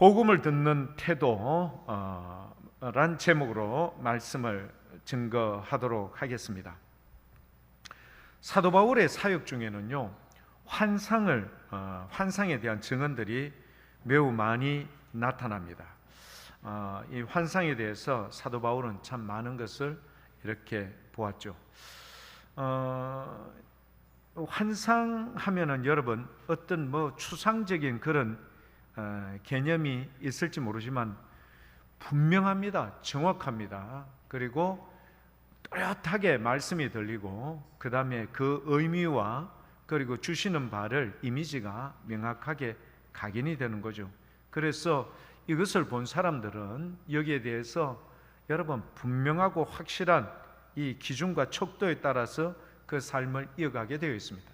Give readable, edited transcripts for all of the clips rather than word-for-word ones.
복음을 듣는 태도란 제목으로 말씀을 증거하도록 하겠습니다. 사도 바울의 사역 중에는요, 환상에 대한 증언들이 매우 많이 나타납니다. 이 환상에 대해서 사도 바울은 참 많은 것을 이렇게 보았죠. 환상하면은 여러분 어떤 추상적인 그런 개념이 있을지 모르지만 분명합니다. 정확합니다. 그리고 또렷하게 말씀이 들리고 그 다음에 그 의미와 그리고 주시는 바를 이미지가 명확하게 각인이 되는 거죠. 그래서 이것을 본 사람들은 여기에 대해서 여러분 분명하고 확실한 이 기준과 척도에 따라서 그 삶을 이어가게 되어 있습니다.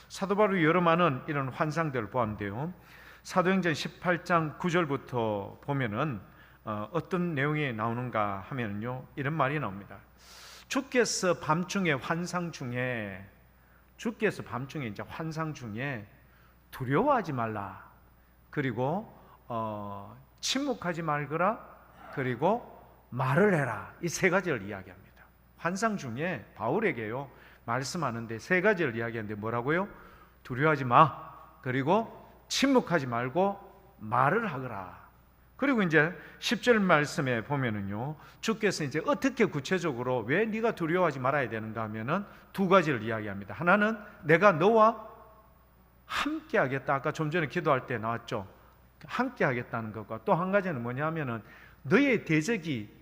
사도 바울이 여러 많은 이런 환상들을 보았는데요, 사도행전 18장 9절부터 보면은 어떤 내용이 나오는가 하면요, 이런 말이 나옵니다. 주께서 밤중에 이제 환상 중에 두려워하지 말라, 그리고 침묵하지 말거라, 그리고 말을 해라, 이 세 가지를 이야기합니다. 환상 중에 바울에게요 말씀하는데 세 가지를 이야기하는데 뭐라고요? 두려워하지 마, 그리고 침묵하지 말고 말을 하거라. 그리고 이제 10절 말씀에 보면은요, 주께서 이제 어떻게 구체적으로 왜 네가 두려워하지 말아야 되는가 하면은 두 가지를 이야기합니다. 하나는 내가 너와 함께 하겠다. 아까 좀 전에 기도할 때 나왔죠. 함께 하겠다는 것과 또 한 가지는 뭐냐면은 너의 대적이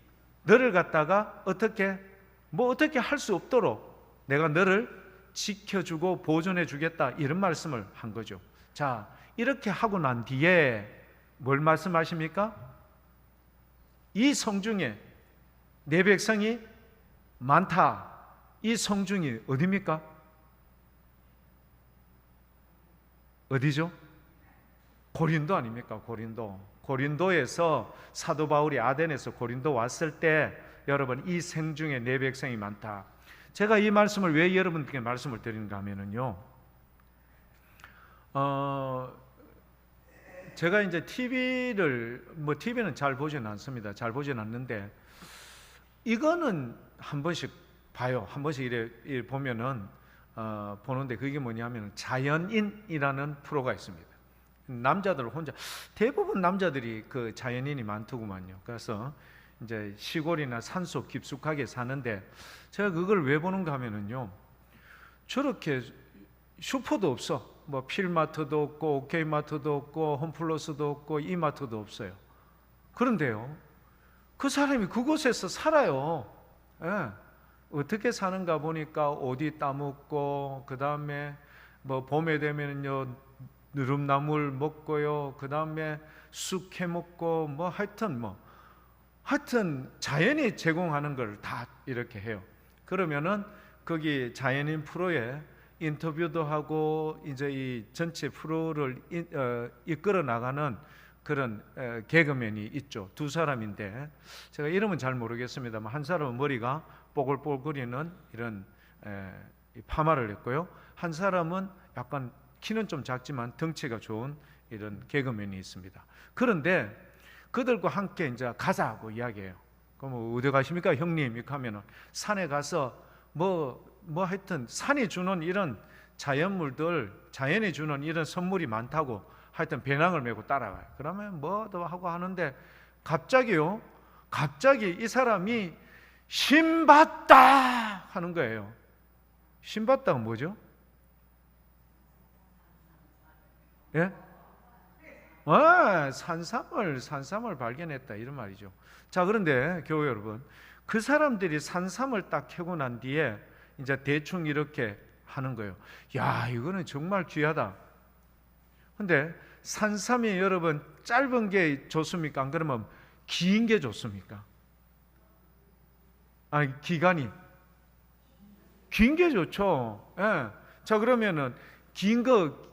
너를 갖다가 어떻게 할 수 없도록 내가 너를 지켜주고 보존해 주겠다, 이런 말씀을 한 거죠. 자, 이렇게 하고 난 뒤에 뭘 말씀하십니까? 이 성중에 내 백성이 많다. 이 성중이 어디입니까? 어디죠? 고린도 아닙니까? 고린도에서 사도 바울이 아덴에서 고린도 왔을 때 여러분 이 성중에 내 백성이 많다. 제가 이 말씀을 왜 여러분께 말씀을 드리는가 하면은요, 제가 이제 TV는 잘 보진 않습니다. 잘 보진 않는데 이거는 한 번씩 봐요. 한 번씩 이래 보면은 보는데 그게 뭐냐면 자연인이라는 프로가 있습니다. 남자들 혼자, 대부분 남자들이 그 자연인이 많더구만요. 그래서 이제 시골이나 산속 깊숙하게 사는데 제가 그걸 왜 보는가 하면은요, 저렇게 슈퍼도 없어. 필마트도 없고 오케이마트도 없고 홈플러스도 없고 이마트도 없어요. 그런데요, 그 사람이 그곳에서 살아요. 예. 어떻게 사는가 보니까 옷이 따먹고, 그 다음에 봄에 되면요 누름나물 먹고요, 그 다음에 쑥 해먹고, 하여튼 자연이 제공하는 걸 다 이렇게 해요. 그러면은 거기 자연인 프로에 인터뷰도 하고 이제 이 전체 프로를 이끌어 나가는 그런 개그맨이 있죠. 두 사람인데 제가 이름은 잘 모르겠습니다만 한 사람은 머리가 뽀글뽀글거리는 이런 파마를 했고요, 한 사람은 약간 키는 좀 작지만 덩치가 좋은 이런 개그맨이 있습니다. 그런데 그들과 함께 이제 가자고 이야기해요. 그럼 어디 가십니까 형님? 이렇게 하면은 산에 가서 하여튼 산이 주는 이런 자연물들, 자연이 주는 이런 선물이 많다고 하여튼 배낭을 메고 따라가요. 그러면 뭐도 하고 하는데 갑자기 이 사람이 신받다 하는 거예요. 신받다가 뭐죠? 예? 산삼을 발견했다, 이런 말이죠. 자, 그런데 교회 여러분, 그 사람들이 산삼을 딱 캐고 난 뒤에 이제 대충 이렇게 하는 거예요. 야, 이거는 정말 귀하다. 근데 산삼이 여러분 짧은 게 좋습니까? 안 그러면 긴 게 좋습니까? 기간이 긴 게 좋죠. 예. 자, 그러면은 긴 거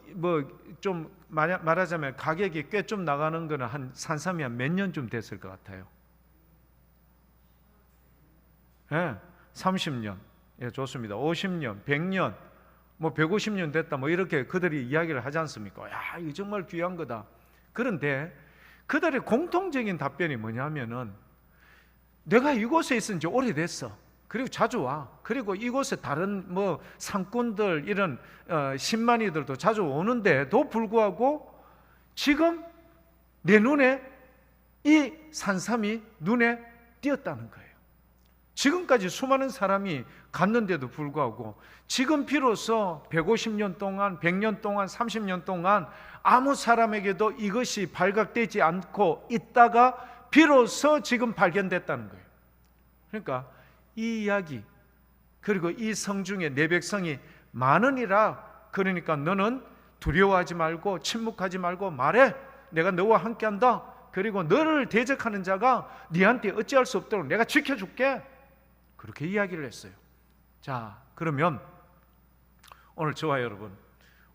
좀 말하자면 가격이 꽤 좀 나가는 거는 산삼이 한 몇 년쯤 됐을 것 같아요. 예, 30년. 예, 좋습니다. 50년, 100년, 150년 됐다, 이렇게 그들이 이야기를 하지 않습니까? 야, 이거 정말 귀한 거다. 그런데 그들의 공통적인 답변이 뭐냐면은 내가 이곳에 있은 지 오래됐어. 그리고 자주 와. 그리고 이곳에 다른 뭐 상권들 이런 신만이들도 자주 오는데도 불구하고 지금 내 눈에 이 산삼이 눈에 띄었다는 거예요. 지금까지 수많은 사람이 갔는데도 불구하고 지금 비로소 150년 동안, 100년 동안, 30년 동안 아무 사람에게도 이것이 발각되지 않고 있다가 비로소 지금 발견됐다는 거예요. 그러니까 이 이야기, 그리고 이 성중에 내 백성이 많으니라, 그러니까 너는 두려워하지 말고 침묵하지 말고 말해. 내가 너와 함께한다. 그리고 너를 대적하는 자가 네한테 어찌할 수 없도록 내가 지켜줄게. 그렇게 이야기를 했어요. 자, 그러면 오늘 저와 여러분,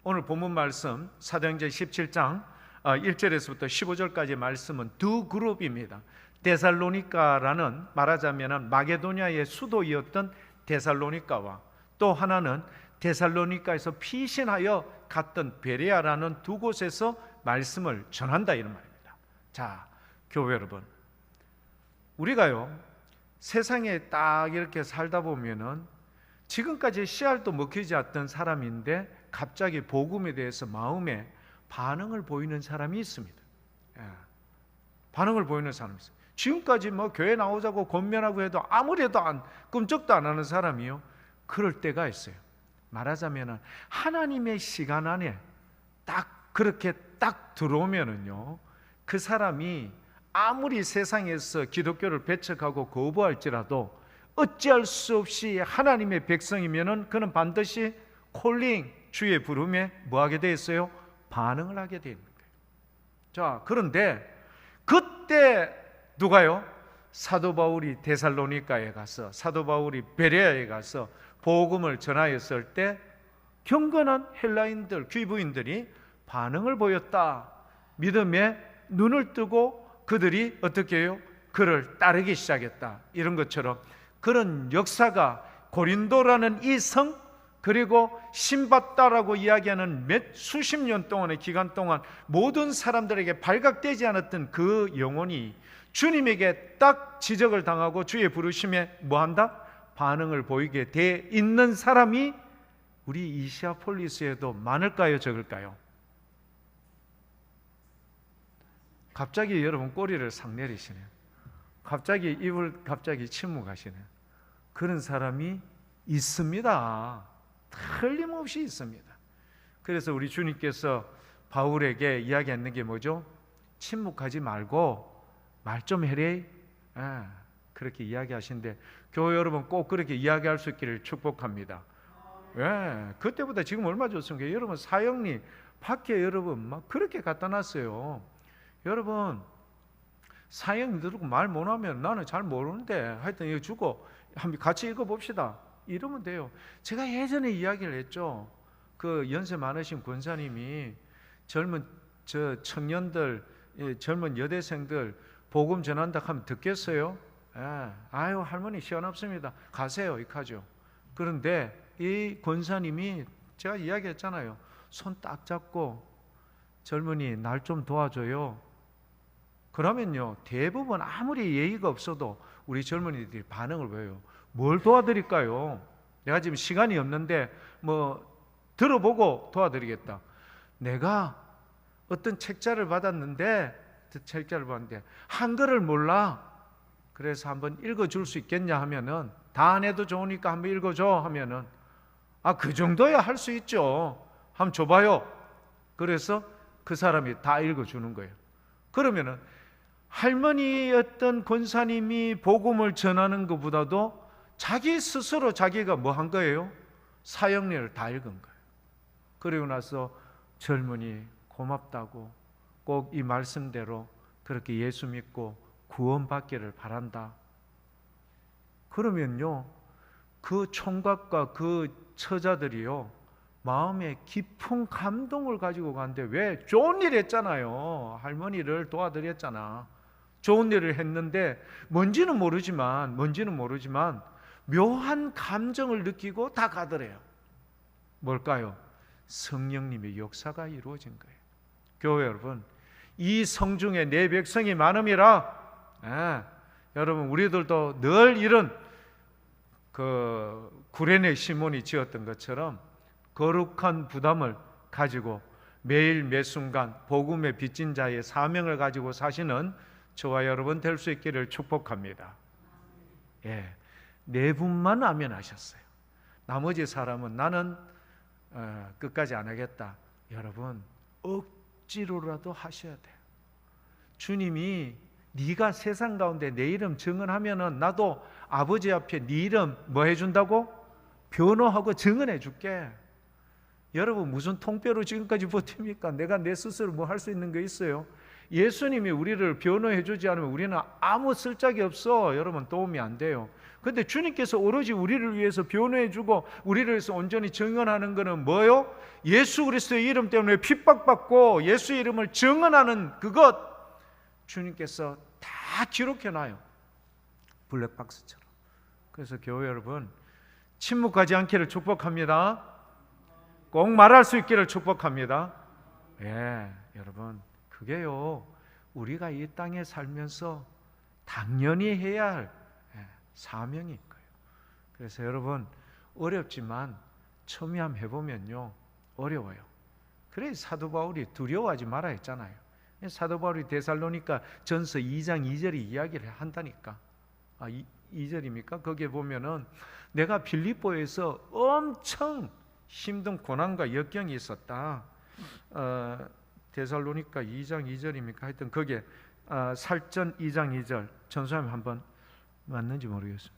오늘 본문 말씀 사도행전 17장 1절에서부터 15절까지 말씀은 두 그룹입니다. 데살로니가라는, 말하자면 마게도냐의 수도이었던 데살로니가와 또 하나는 데살로니가에서 피신하여 갔던 베레아라는 두 곳에서 말씀을 전한다, 이런 말입니다. 자, 교회 여러분, 우리가요 세상에 딱 이렇게 살다 보면은 지금까지 씨알도 먹히지 않던 사람인데 갑자기 복음에 대해서 마음에 반응을 보이는 사람이 있습니다. 반응을 보이는 사람이 있어요. 지금까지 뭐 교회 나오자고 권면하고 해도 아무래도 끔찍도 안 하는 사람이요, 그럴 때가 있어요. 말하자면 하나님의 시간 안에 딱 그렇게 딱 들어오면은요, 그 사람이 아무리 세상에서 기독교를 배척하고 거부할지라도 어찌할 수 없이 하나님의 백성이면은 그는 반드시 콜링, 주의 부름에 뭐하게 돼 있어요? 반응을 하게 되는 거예요. 자, 그런데 그때 누가요? 사도 바울이 데살로니가에 가서, 사도 바울이 베레아에 가서 복음을 전하였을 때 경건한 헬라인들, 귀부인들이 반응을 보였다. 믿음에 눈을 뜨고 그들이 어떻게 해요? 그를 따르기 시작했다. 이런 것처럼 그런 역사가 고린도라는 이 성, 그리고 신받다라고 이야기하는 수십 년 동안의 기간 동안 모든 사람들에게 발각되지 않았던 그 영혼이 주님에게 딱 지적을 당하고 주의 부르심에 뭐한다? 반응을 보이게 돼 있는 사람이 우리 이시아폴리스에도 많을까요, 적을까요? 갑자기 여러분 꼬리를 싹 내리시네요. 갑자기 입을 갑자기 침묵하시네요. 그런 사람이 있습니다. 틀림없이 있습니다. 그래서 우리 주님께서 바울에게 이야기했는 게 뭐죠? 침묵하지 말고 말 좀 해래. 그렇게 이야기하신데 교회 여러분 꼭 그렇게 이야기할 수 있기를 축복합니다. 그때보다 지금 얼마 좋습니까? 여러분 사형리 밖에 여러분 막 그렇게 갖다 놨어요. 여러분 사형 들고 말 못하면 나는 잘 모르는데 하여튼 이거 주고 한번 같이 읽어봅시다 이러면 돼요. 제가 예전에 이야기를 했죠. 그 연세 많으신 권사님이 젊은 청년들, 젊은 여대생들 복음 전한다 하면 듣겠어요? 아유 할머니 시원합습니다. 가세요 이카죠. 그런데 이 권사님이 제가 이야기했잖아요. 손 딱 잡고 젊은이 날 좀 도와줘요. 그러면요 대부분 아무리 예의가 없어도 우리 젊은이들이 반응을 보여요. 뭘 도와드릴까요? 내가 지금 시간이 없는데 뭐 들어보고 도와드리겠다. 내가 어떤 책자를 받았는데 한글을 몰라. 그래서 한번 읽어줄 수 있겠냐 하면은 다 안 해도 좋으니까 한번 읽어줘 하면은 그 정도야 할 수 있죠. 한번 줘봐요. 그래서 그 사람이 다 읽어주는 거예요. 그러면은 할머니였던 권사님이 복음을 전하는 것보다도 자기 스스로 자기가 뭐 한 거예요? 사형리를 다 읽은 거예요. 그리고 나서 젊은이 고맙다고 꼭 이 말씀대로 그렇게 예수 믿고 구원받기를 바란다. 그러면요 그 총각과 그 처자들이요 마음에 깊은 감동을 가지고 가는데, 왜? 좋은 일 했잖아요. 할머니를 도와드렸잖아. 좋은 일을 했는데 뭔지는 모르지만 묘한 감정을 느끼고 다 가더래요. 뭘까요? 성령님의 역사가 이루어진 거예요. 교회 여러분, 이 성중에 내 백성이 많음이라. 여러분, 우리들도 늘 이런 구레네 시몬이 지었던 것처럼 거룩한 부담을 가지고 매일 매순간 복음의 빚진 자의 사명을 가지고 사시는 저와 여러분 될 수 있기를 축복합니다. 네 분만 아멘 하셨어요. 나머지 사람은 나는 끝까지 안 하겠다. 여러분, 억지로라도 하셔야 돼요. 주님이 네가 세상 가운데 내 이름 증언하면은 나도 아버지 앞에 네 이름 뭐 해준다고? 변호하고 증언해 줄게. 여러분, 무슨 통뼈로 지금까지 버팁니까? 내가 내 스스로 뭐 할 수 있는 거 있어요? 예수님이 우리를 변호해 주지 않으면 우리는 아무 쓸짝이 없어. 여러분, 도움이 안 돼요. 근데 주님께서 오로지 우리를 위해서 변호해 주고 우리를 위해서 온전히 증언하는 것은 뭐요? 예수 그리스도의 이름 때문에 핍박받고 예수의 이름을 증언하는 그것, 주님께서 다 기록해 놔요. 블랙박스처럼. 그래서 교회 여러분, 침묵하지 않기를 축복합니다. 꼭 말할 수 있기를 축복합니다. 여러분, 그게요, 우리가 이 땅에 살면서 당연히 해야 할 사명인 거예요. 그래서 여러분, 어렵지만 처음에 한번 해보면요, 어려워요. 그래서 사도 바울이 두려워하지 마라 했잖아요. 사도 바울이 데살로니가 전서 2장 2절이 이야기를 한다니까. 2절입니까? 거기에 보면은 내가 빌립보에서 엄청 힘든 고난과 역경이 있었다. 데살로니가 2장 2절입니까? 하여튼 거기에 살전 2장 2절 전수하면 한번 맞는지 모르겠습니다.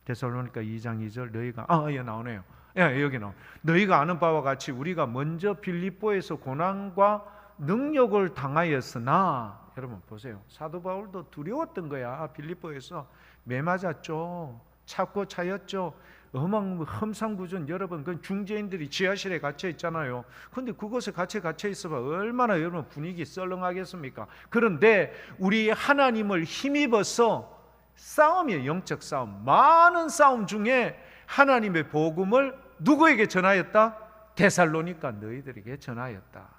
데살로니가 2장 2절 너희가 나오네요. 여기 나오. 너희가 아는 바와 같이 우리가 먼저 빌립보에서 고난과 능력을 당하였으나, 여러분 보세요. 사도 바울도 두려웠던 거야. 빌립보에서 매 맞았죠. 찾고 차였죠. 험상궂은 여러분, 그 중재인들이 지하실에 갇혀 있잖아요. 근데 그곳에 같이 갇혀 있어봐 얼마나 여러분 분위기 썰렁하겠습니까? 그런데 우리 하나님을 힘입어서 싸움이에요. 영적 싸움. 많은 싸움 중에 하나님의 복음을 누구에게 전하였다? 데살로니가 너희들에게 전하였다.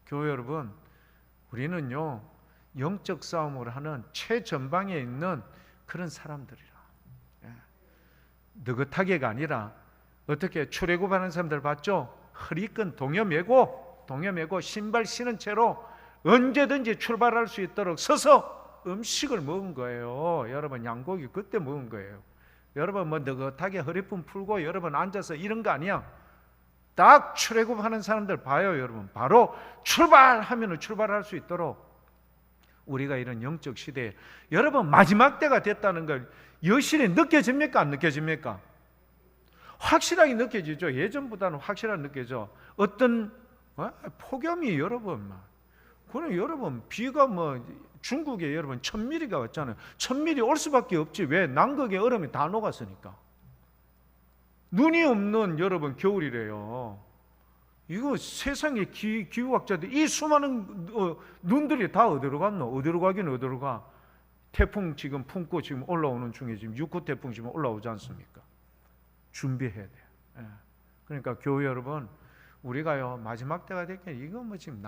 교회 여러분, 우리는요, 영적 싸움을 하는 최전방에 있는 그런 사람들이라. 느긋하게가 아니라, 어떻게 출애굽하는 사람들 봤죠? 허리끈 동여 매고 신발 신은 채로 언제든지 출발할 수 있도록 서서 음식을 먹은 거예요. 여러분, 양고기 그때 먹은 거예요. 여러분, 뭐 느긋하게 허리끈 풀고 여러분 앉아서 이런 거 아니야. 딱 출애굽하는 사람들 봐요. 여러분, 바로 출발하면 출발할 수 있도록 우리가 이런 영적 시대에, 여러분, 마지막 때가 됐다는 걸 여실히 느껴집니까? 안 느껴집니까? 확실하게 느껴지죠. 예전보다는 확실하게 느껴져. 어떤 폭염이 여러분, 그럼 여러분 비가 중국에 여러분 1000mm가 왔잖아요. 1000mm 올 수밖에 없지. 왜? 남극의 얼음이 다 녹았으니까. 눈이 없는 여러분 겨울이래요. 이거 세상의 기후학자들, 이 수많은 눈들이 다 어디로 갔노? 어디로 가긴 어디로 가? 태풍 지금 품고 지금 올라오는 중에 지금 6호 태풍 지금 올라오지 않습니까? 준비해야 돼요. 그러니까 교회 여러분, 우리가요 마지막 때가 됐겠 이거 지금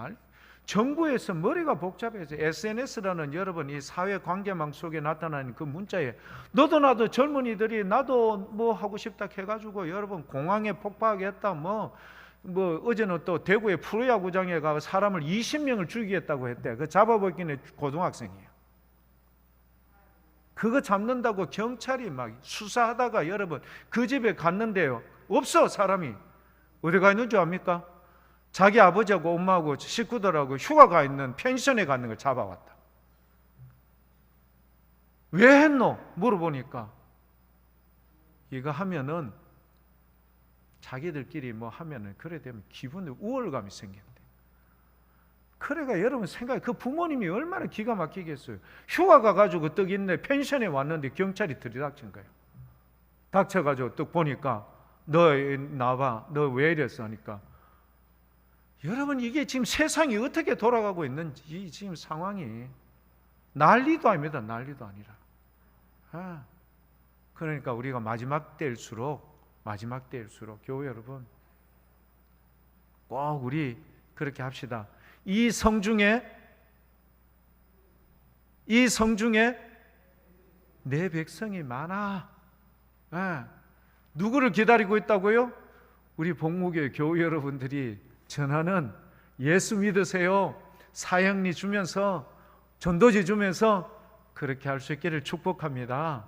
정부에서 머리가 복잡해서 SNS라는 여러분 이 사회 관계망 속에 나타나는 그 문자에 너도 나도 젊은이들이 나도 뭐 하고 싶다 해가지고 여러분 공항에 폭파하겠다 뭐 어제는 또 대구의 프로야구장에 가서 사람을 20명을 죽이겠다고 했대. 그 잡아보기는 고등학생이에요. 그거 잡는다고 경찰이 막 수사하다가 여러분 그 집에 갔는데요, 없어. 사람이 어디 가 있는 줄 압니까? 자기 아버지하고 엄마하고 식구들하고 휴가 가 있는 펜션에 가는 걸 잡아왔다. 왜 했노? 물어보니까 이거 하면은 자기들끼리 뭐 하면은 그래 되면 기분에 우월감이 생긴대. 그래가 여러분 생각해, 그 부모님이 얼마나 기가 막히겠어요. 휴가 가가지고 떡 있네 펜션에 왔는데 경찰이 들이닥친 거예요. 닥쳐가지고 떡 보니까 너 나와, 너 왜 이랬어 하니까, 여러분 이게 지금 세상이 어떻게 돌아가고 있는지 지금 상황이 난리도 아닙니다. 난리도 아니라. 그러니까 우리가 마지막 때일수록 교회 여러분 꼭 우리 그렇게 합시다. 이 성중에 내 백성이 많아. 누구를 기다리고 있다고요? 우리 복무교회 교우 여러분들이 전하는 예수 믿으세요, 사형리 주면서, 전도지 주면서 그렇게 할 수 있기를 축복합니다.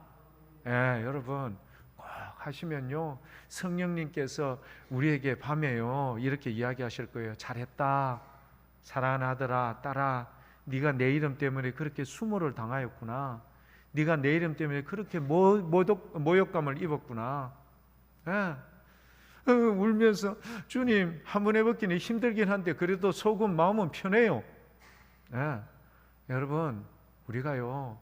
여러분 꼭 하시면요, 성령님께서 우리에게 밤에요 이렇게 이야기하실 거예요. 잘했다, 사랑하는 아들아, 딸아, 네가 내 이름 때문에 그렇게 수모를 당하였구나. 네가 내 이름 때문에 그렇게 모욕감을 입었구나. 울면서 주님, 한 번 해먹기는 힘들긴 한데 그래도 속은 마음은 편해요. 여러분, 우리가요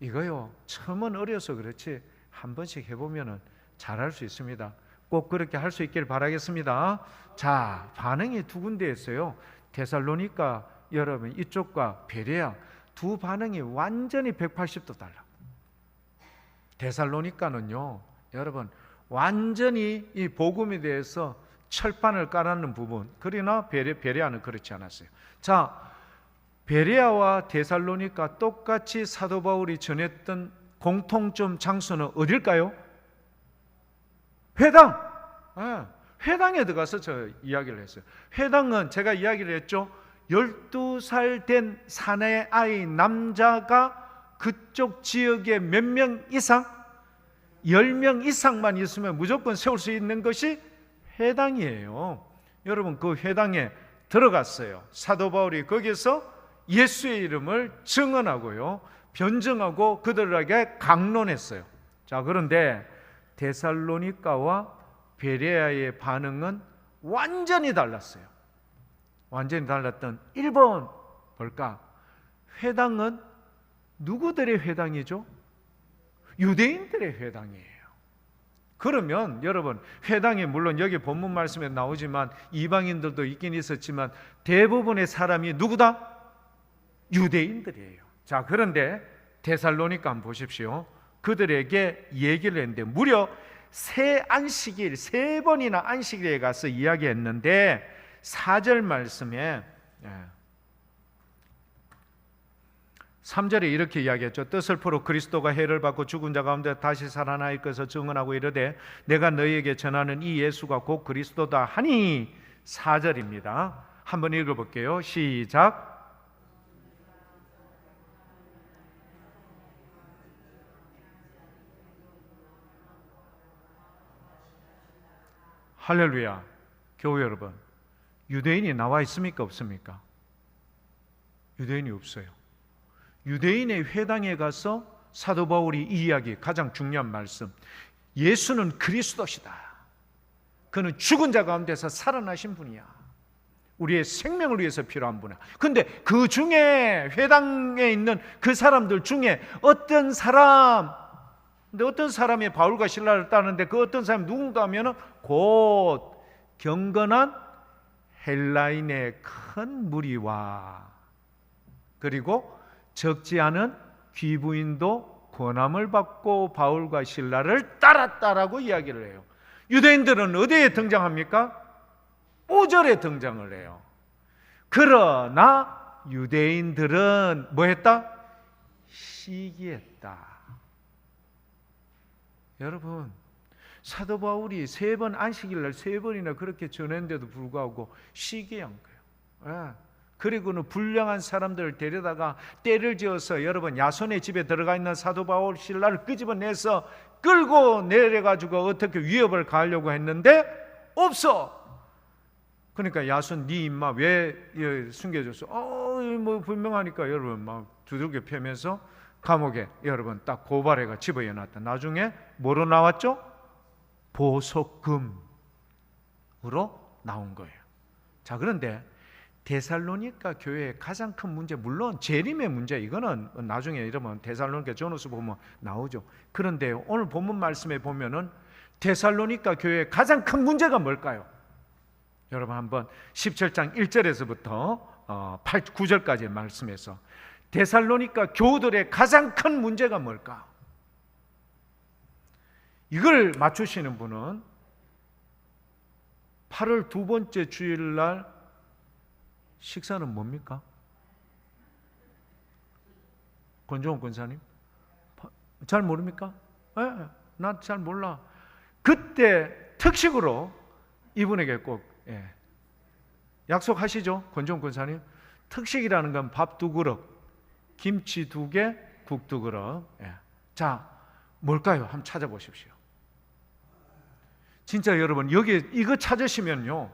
이거요 처음은 어려서 그렇지 한 번씩 해보면 잘할 수 있습니다. 꼭 그렇게 할 수 있기를 바라겠습니다. 자, 반응이 두 군데였어요. 데살로니가 여러분 이쪽과 베레아 두 반응이 완전히 180도 달라. 데살로니가는요 여러분 완전히 이 복음에 대해서 철판을 깔아놓는 부분, 그러나 베레아는 그렇지 않았어요. 자, 베레아와 데살로니가 똑같이 사도 바울이 전했던 공통점 장소는 어딜까요? 회당. 회당에 들어가서 저 이야기를 했어요. 회당은 제가 이야기를 했죠. 12살 된 사내 아이 남자가 그쪽 지역에 몇 명 이상, 10명 이상만 있으면 무조건 세울 수 있는 것이 회당이에요. 여러분, 그 회당에 들어갔어요. 사도 바울이 거기서 예수의 이름을 증언하고요, 변증하고 그들에게 강론했어요. 자, 그런데 데살로니가와 베레아의 반응은 완전히 달랐어요. 완전히 달랐던 1번 볼까? 회당은 누구들의 회당이죠? 유대인들의 회당이에요. 그러면 여러분, 회당에 물론 여기 본문 말씀에 나오지만 이방인들도 있긴 있었지만 대부분의 사람이 누구다? 유대인들이에요. 자, 그런데 데살로니가 한번 보십시오. 그들에게 얘기를 했는데 무려 세 번이나 안식일에 가서 이야기했는데 4절 말씀에 3절에 이렇게 이야기했죠. 뜻을 풀어 그리스도가 해를 받고 죽은 자 가운데 다시 살아날 것을 증언하고 이르되 내가 너희에게 전하는 이 예수가 곧 그리스도다 하니. 4절입니다. 한번 읽어볼게요. 시작. 할렐루야. 교회 여러분, 유대인이 나와 있습니까? 없습니까? 유대인이 없어요. 유대인의 회당에 가서 사도 바울이 이 이야기, 가장 중요한 말씀, 예수는 그리스도시다, 그는 죽은 자 가운데서 살아나신 분이야, 우리의 생명을 위해서 필요한 분이야. 근데 그 중에, 회당에 있는 그 사람들 중에 어떤 사람이 바울과 실라를 따르는데 그 어떤 사람이 누군가 하면 곧 경건한 헬라인의 큰 무리와 그리고 적지 않은 귀부인도 권함을 받고 바울과 실라를 따랐다라고 이야기를 해요. 유대인들은 어디에 등장합니까? 5절에 등장을 해요. 그러나 유대인들은 뭐 했다? 시기했다. 여러분, 사도 바울이 3번 안식일날 3번이나 그렇게 전했는데도 불구하고 시기한 거예요. 그리고는 불량한 사람들을 데려다가 때를 지어서, 여러분, 야손의 집에 들어가 있는 사도 바울 신라를 끄집어내서 끌고 내려가지고 어떻게 위협을 가하려고 했는데 없어. 그러니까 야손, 네 임마 왜 숨겨줬어? 뭐 분명하니까 여러분 막 두들겨 패면서 감옥에 여러분 딱 고발해가 집어넣었다. 나중에 뭐로 나왔죠? 보석금으로 나온 거예요. 자, 그런데 데살로니가 교회의 가장 큰 문제, 물론 재림의 문제, 이거는 나중에 이러면 데살로니가 전후서 보면 나오죠. 그런데 오늘 본문 말씀에 보면은 데살로니가 교회의 가장 큰 문제가 뭘까요? 여러분 한번 17장 1절에서부터 9절까지의 말씀에서 데살로니가 교우들의 가장 큰 문제가 뭘까? 이걸 맞추시는 분은 8월 두 번째 주일날 식사는 뭡니까? 권종훈 권사님? 잘 모릅니까? 나 잘 몰라. 그때 특식으로 이분에게 꼭 약속하시죠? 권종훈 권사님? 특식이라는 건 밥 2그릇, 김치 2개, 국 2그릇. 자, 뭘까요? 한번 찾아보십시오. 진짜 여러분, 여기 이거 찾으시면요,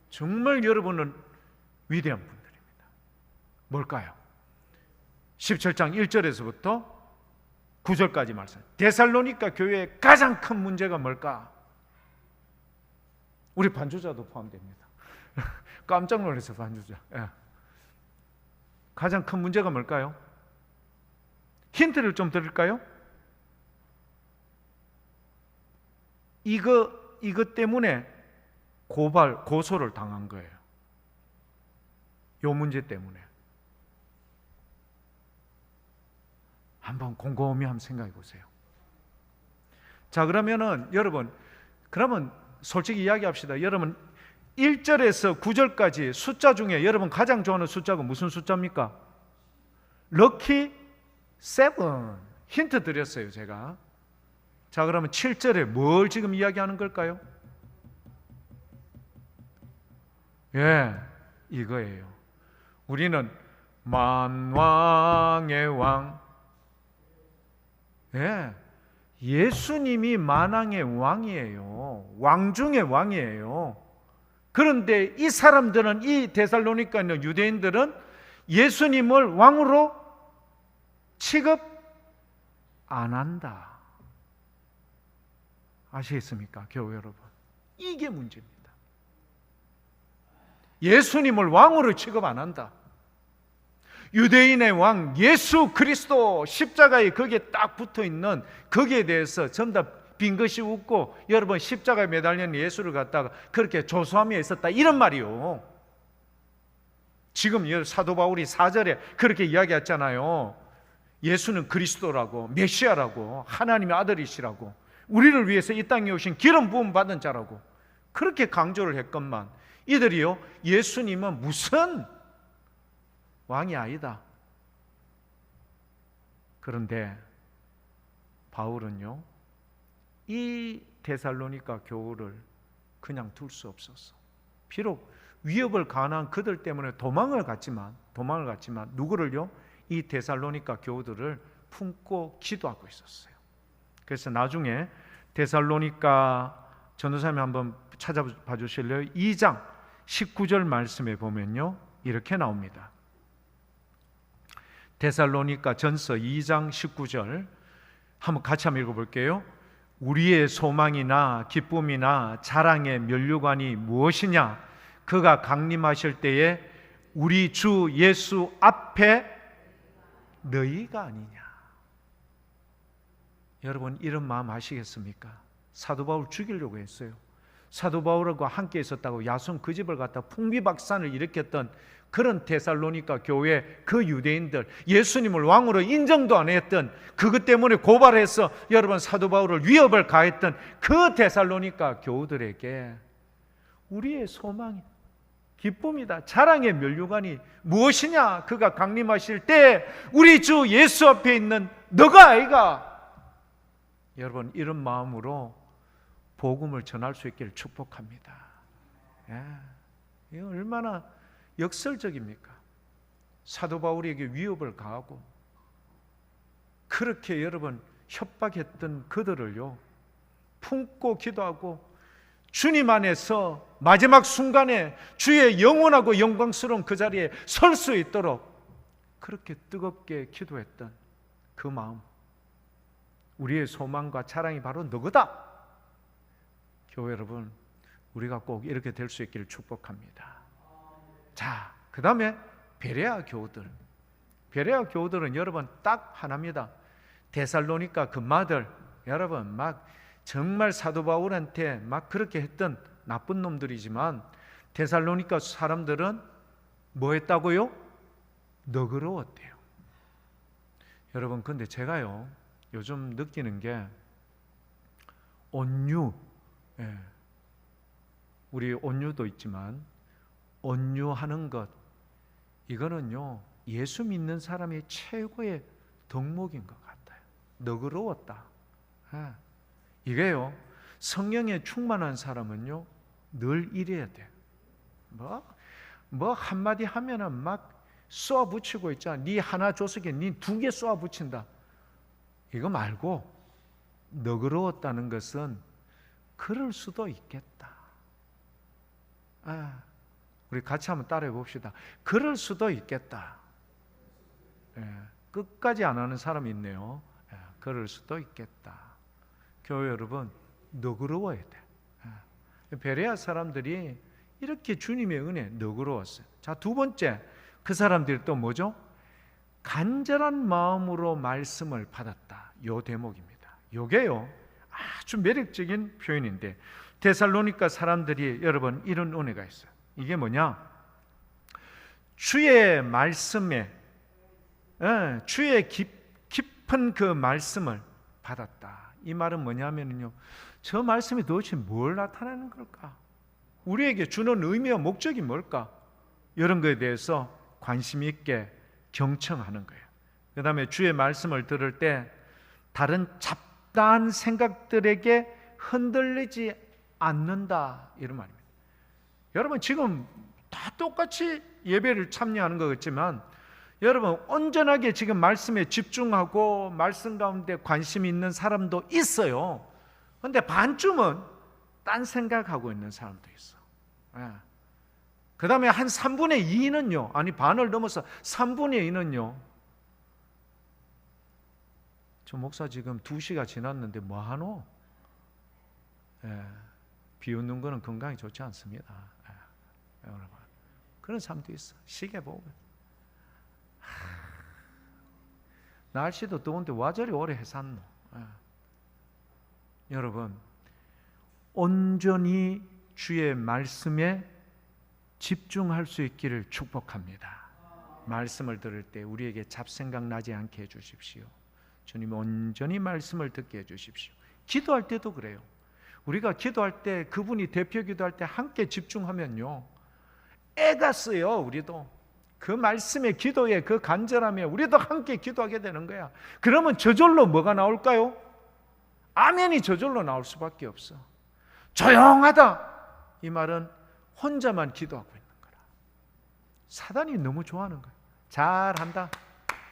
정말 여러분은 위대한 분들입니다. 뭘까요? 17장 1절에서부터 9절까지 말씀. 데살로니가 교회의 가장 큰 문제가 뭘까? 우리 반주자도 포함됩니다. 깜짝 놀라서 반주자. 가장 큰 문제가 뭘까요? 힌트를 좀 드릴까요? 이것 때문에 고소를 당한 거예요. 요 문제 때문에. 한번 곰곰이 한번 생각해 보세요. 자, 그러면은 여러분, 그러면 솔직히 이야기합시다. 여러분, 1절에서 9절까지 숫자 중에 여러분 가장 좋아하는 숫자가 무슨 숫자입니까? 럭키 7. 힌트 드렸어요, 제가. 자, 그러면 7절에 뭘 지금 이야기하는 걸까요? 이거예요. 우리는 만왕의 왕. 예수님이 만왕의 왕이에요. 왕 중의 왕이에요. 그런데 이 사람들은, 이 데살로니가 있는 유대인들은 예수님을 왕으로 취급 안 한다. 아시겠습니까, 교회 여러분? 이게 문제입니다. 예수님을 왕으로 취급 안 한다. 유대인의 왕 예수 그리스도 십자가에 거기에 딱 붙어 있는 거기에 대해서 전부 다 빙긋이 웃고, 여러분 십자가에 매달린 예수를 갖다가 그렇게 조소하며 있었다, 이런 말이요. 지금 사도 바울이 4절에 그렇게 이야기했잖아요. 예수는 그리스도라고, 메시아라고, 하나님의 아들이시라고, 우리를 위해서 이 땅에 오신 기름 부음 받은 자라고 그렇게 강조를 했건만, 이들이요, 예수님은 무슨 왕이 아니다. 그런데 바울은요, 이 데살로니가 교우를 그냥 둘 수 없었어. 비록 위협을 가한 그들 때문에 도망을 갔지만 누구를요? 이 데살로니가 교우들을 품고 기도하고 있었어요. 그래서 나중에 데살로니가 전도사님 한번 찾아봐 주실래요? 2장 19절 말씀에 보면요, 이렇게 나옵니다. 데살로니가 전서 2장 19절 한번 같이 한번 읽어볼게요. 우리의 소망이나 기쁨이나 자랑의 면류관이 무엇이냐? 그가 강림하실 때에 우리 주 예수 앞에 너희가 아니냐. 여러분, 이런 마음 아시겠습니까? 사도 바울 죽이려고 했어요. 사도 바울과 함께 있었다고 야손 그 집을 갖다 풍비박산을 일으켰던 그런 데살로니가 교회 그 유대인들, 예수님을 왕으로 인정도 안 했던, 그것 때문에 고발해서 여러분 사도 바울을 위협을 가했던 그 데살로니가 교우들에게 우리의 소망이, 기쁨이다, 자랑의 면류관이 무엇이냐? 그가 강림하실 때 우리 주 예수 앞에 있는 너가 아이가. 여러분, 이런 마음으로 복음을 전할 수 있기를 축복합니다. 이거 얼마나 역설적입니까? 사도 바울에게 위협을 가하고 그렇게 여러분 협박했던 그들을요, 품고 기도하고 주님 안에서 마지막 순간에 주의 영원하고 영광스러운 그 자리에 설 수 있도록 그렇게 뜨겁게 기도했던 그 마음, 우리의 소망과 자랑이 바로 너거다. 교회 여러분, 우리가 꼭 이렇게 될 수 있기를 축복합니다. 자, 그 다음에 베레아 교우들. 베레아 교우들은 여러분 딱 하나입니다. 데살로니가 금마들, 여러분 막 정말 사도 바울한테 막 그렇게 했던 나쁜 놈들이지만, 데살로니가 사람들은 뭐 했다고요? 너그러웠대요. 여러분, 근데 제가요 요즘 느끼는 게 온유, 우리 온유도 있지만 온유하는 것, 이거는요 예수 믿는 사람의 최고의 덕목인 것 같아요. 너그러웠다. 이게요 성령에 충만한 사람은요 늘 이래야 돼. 뭐 한마디 하면은 막 쏘아 붙이고 있잖아. 네 하나 줬으니까 네 두 개 쏘아 붙인다. 이거 말고 너그러웠다는 것은 그럴 수도 있겠다. 우리 같이 한번 따라해 봅시다. 그럴 수도 있겠다. 끝까지 안 하는 사람이 있네요. 그럴 수도 있겠다. 교회 여러분, 너그러워야 돼. 베레아 사람들이 이렇게 주님의 은혜 너그러웠어요. 자, 두 번째, 그 사람들이 또 뭐죠? 간절한 마음으로 말씀을 받았다. 요 대목입니다. 요게요 아주 매력적인 표현인데, 데살로니가 사람들이 여러분 이런 은혜가 있어요. 이게 뭐냐? 주의 말씀에 주의 깊은 그 말씀을 받았다. 이 말은 뭐냐면요, 저 말씀이 도대체 뭘 나타내는 걸까? 우리에게 주는 의미와 목적이 뭘까? 이런 것에 대해서 관심 있게 경청하는 거예요. 그 다음에 주의 말씀을 들을 때 다른 잡다한 생각들에게 흔들리지 않는다, 이런 말입니다. 여러분 지금 다 똑같이 예배를 참여하는 것 같지만 여러분 온전하게 지금 말씀에 집중하고 말씀 가운데 관심 있는 사람도 있어요. 그런데 반쯤은 딴 생각하고 있는 사람도 있어. 그 다음에 한 3분의 2는요, 아니 반을 넘어서 3분의 2는요, 저 목사 지금 2시가 지났는데 뭐하노? 비웃는 거는 건강에 좋지 않습니다. 여러분, 그런 사람도 있어. 시계 보고 날씨도 더운데 와 저리 오래 해산노. 여러분, 온전히 주의 말씀에 집중할 수 있기를 축복합니다. 말씀을 들을 때 우리에게 잡생각 나지 않게 해주십시오. 주님 온전히 말씀을 듣게 해주십시오. 기도할 때도 그래요. 우리가 기도할 때, 그분이 대표 기도할 때 함께 집중하면요, 애가 써요. 우리도 그 말씀의 기도에 그 간절함에 우리도 함께 기도하게 되는 거야. 그러면 저절로 뭐가 나올까요? 아멘이 저절로 나올 수밖에 없어. 조용하다, 이 말은 혼자만 기도하고 있는 거라. 사단이 너무 좋아하는 거야. 잘한다,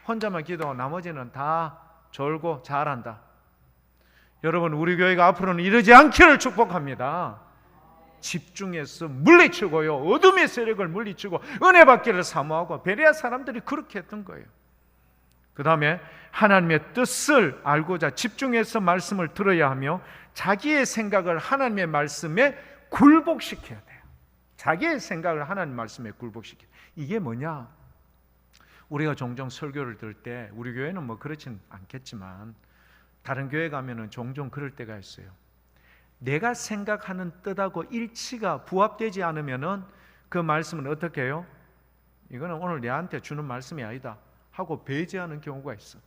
혼자만 기도하고 나머지는 다 졸고 잘한다. 여러분, 우리 교회가 앞으로는 이러지 않기를 축복합니다. 집중해서 물리치고요, 어둠의 세력을 물리치고 은혜 받기를 사모하고, 베레아 사람들이 그렇게 했던 거예요. 그 다음에 하나님의 뜻을 알고자 집중해서 말씀을 들어야 하며 자기의 생각을 하나님의 말씀에 굴복시켜야 돼요. 자기의 생각을 하나님 말씀에 굴복시켜야 돼요. 이게 뭐냐? 우리가 종종 설교를 들을 때, 우리 교회는 뭐 그렇진 않겠지만 다른 교회 가면은 종종 그럴 때가 있어요. 내가 생각하는 뜻하고 일치가 부합되지 않으면은 그 말씀은 어떻게 해요? 이거는 오늘 내한테 주는 말씀이 아니다 하고 배제하는 경우가 있어.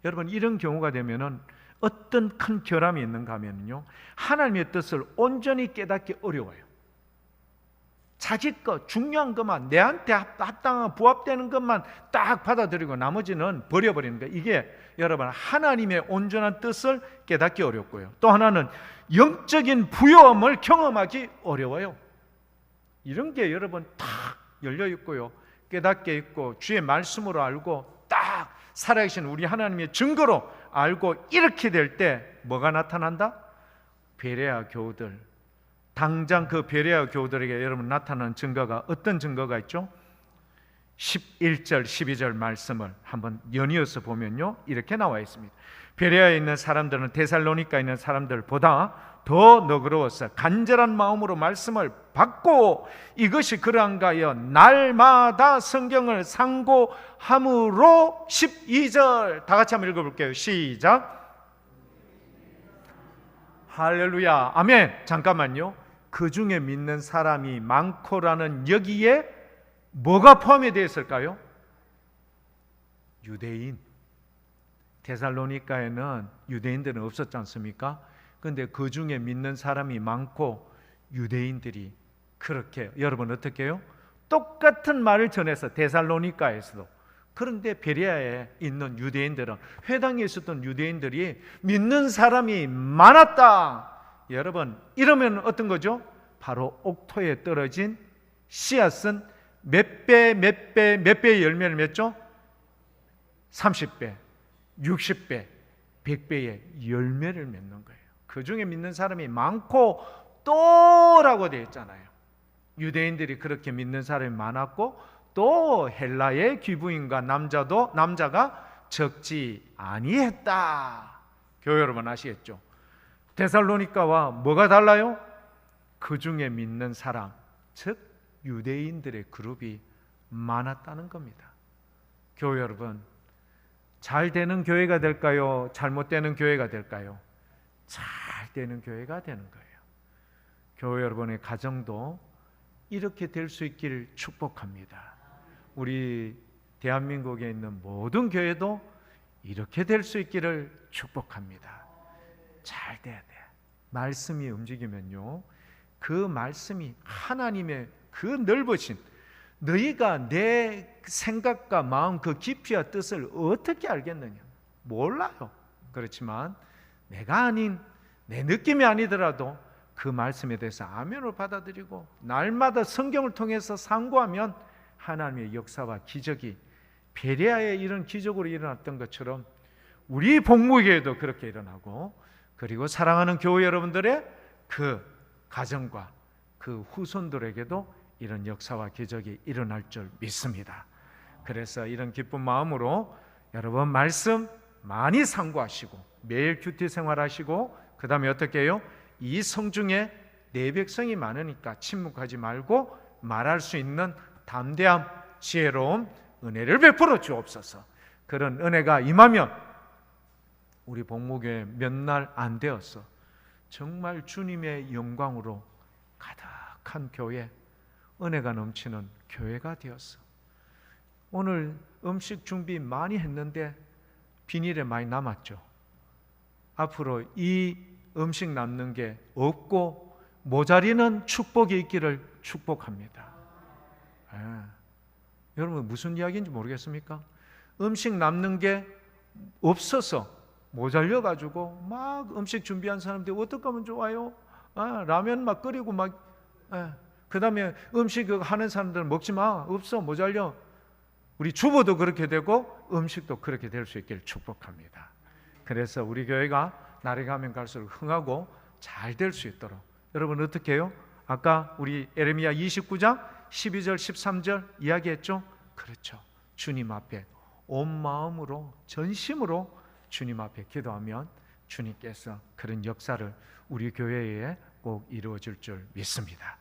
여러분, 이런 경우가 되면은 어떤 큰 결함이 있는가 하면요, 하나님의 뜻을 온전히 깨닫기 어려워요. 자기 것, 중요한 것만, 내한테 합당한 부합되는 것만 딱 받아들이고 나머지는 버려버리는 거예요. 이게 여러분 하나님의 온전한 뜻을 깨닫기 어렵고요, 또 하나는 영적인 부요함을 경험하기 어려워요. 이런 게 여러분 딱 열려 있고요, 깨닫게 있고 주의 말씀으로 알고 딱 살아계신 우리 하나님의 증거로 알고 이렇게 될 때 뭐가 나타난다? 베레아 교우들, 당장 그 베레아 교우들에게 여러분 나타나는 증거가 어떤 증거가 있죠? 11절 12절 말씀을 한번 연이어서 보면요, 이렇게 나와 있습니다. 베레아에 있는 사람들은 데살로니가에 있는 사람들보다 더 너그러워서 간절한 마음으로 말씀을 받고, 이것이 그러한가 하여 날마다 성경을 상고함으로, 12절 다 같이 한번 읽어볼게요. 시작. 할렐루야, 아멘. 잠깐만요. 그 중에 믿는 사람이 많고라는 여기에 뭐가 포함이 되어 있을까요? 유대인. 데살로니가에는 유대인들은 없었지 않습니까? 그런데 그 중에 믿는 사람이 많고 유대인들이 그렇게, 여러분 어떻게 해요? 똑같은 말을 전해서 데살로니가에서도. 그런데 베레아에 있는 유대인들은, 회당에 있었던 유대인들이 믿는 사람이 많았다. 여러분, 이러면 어떤 거죠? 바로 옥토에 떨어진 씨앗은 몇 배의 열매를 맺죠? 30배, 60배, 100배의 열매를 맺는 거예요. 그 중에 믿는 사람이 많고 또라고 되어 있잖아요. 유대인들이 그렇게 믿는 사람이 많았고, 또 헬라의 귀부인과 남자가 적지 아니했다. 교회 여러분 아시겠죠? 데살로니가와 뭐가 달라요? 그 중에 믿는 사람, 즉 유대인들의 그룹이 많았다는 겁니다. 교회 여러분, 잘 되는 교회가 될까요? 잘못되는 교회가 될까요? 잘 되는 교회가 되는 거예요. 교회 여러분의 가정도 이렇게 될 수 있기를 축복합니다. 우리 대한민국에 있는 모든 교회도 이렇게 될 수 있기를 축복합니다. 잘 돼야 돼. 말씀이 움직이면요, 그 말씀이 하나님의 그 넓으신, 너희가 내 생각과 마음 그 깊이와 뜻을 어떻게 알겠느냐? 몰라요. 그렇지만 내가 아닌, 내 느낌이 아니더라도 그 말씀에 대해서 아멘으로 받아들이고 날마다 성경을 통해서 상고하면 하나님의 역사와 기적이 베레아에 이런 기적으로 일어났던 것처럼 우리 복무교회도 그렇게 일어나고, 그리고 사랑하는 교회 여러분들의 그 가정과 그 후손들에게도 이런 역사와 기적이 일어날 줄 믿습니다. 그래서 이런 기쁜 마음으로 여러분 말씀 많이 상고하시고 매일 큐티 생활하시고, 그 다음에 어떻게 해요? 이 성중에 내 백성이 많으니까 침묵하지 말고 말할 수 있는 담대함, 지혜로움, 은혜를 베풀어 주옵소서. 그런 은혜가 임하면 우리 복무교회 몇 날 안 되었어 정말 주님의 영광으로 가득한 교회, 은혜가 넘치는 교회가 되었어. 오늘 음식 준비 많이 했는데 비닐에 많이 남았죠. 앞으로 이 음식 남는 게 없고 모자리는 축복이 있기를 축복합니다. 여러분 무슨 이야기인지 모르겠습니까? 음식 남는 게 없어서 모자려 가지고 막 음식 준비한 사람들이 어떻게 하면 좋아요? 라면 막 끓이고 막, 그 다음에 음식 하는 사람들은 먹지 마, 없어, 모자려. 우리 주부도 그렇게 되고 음식도 그렇게 될 수 있기를 축복합니다. 그래서 우리 교회가 날이 가면 갈수록 흥하고 잘 될 수 있도록 여러분 어떻게 해요? 아까 우리 에레미야 29장 12절 13절 이야기했죠? 그렇죠. 주님 앞에 온 마음으로 전심으로 주님 앞에 기도하면 주님께서 그런 역사를 우리 교회에 꼭 이루어질 줄 믿습니다.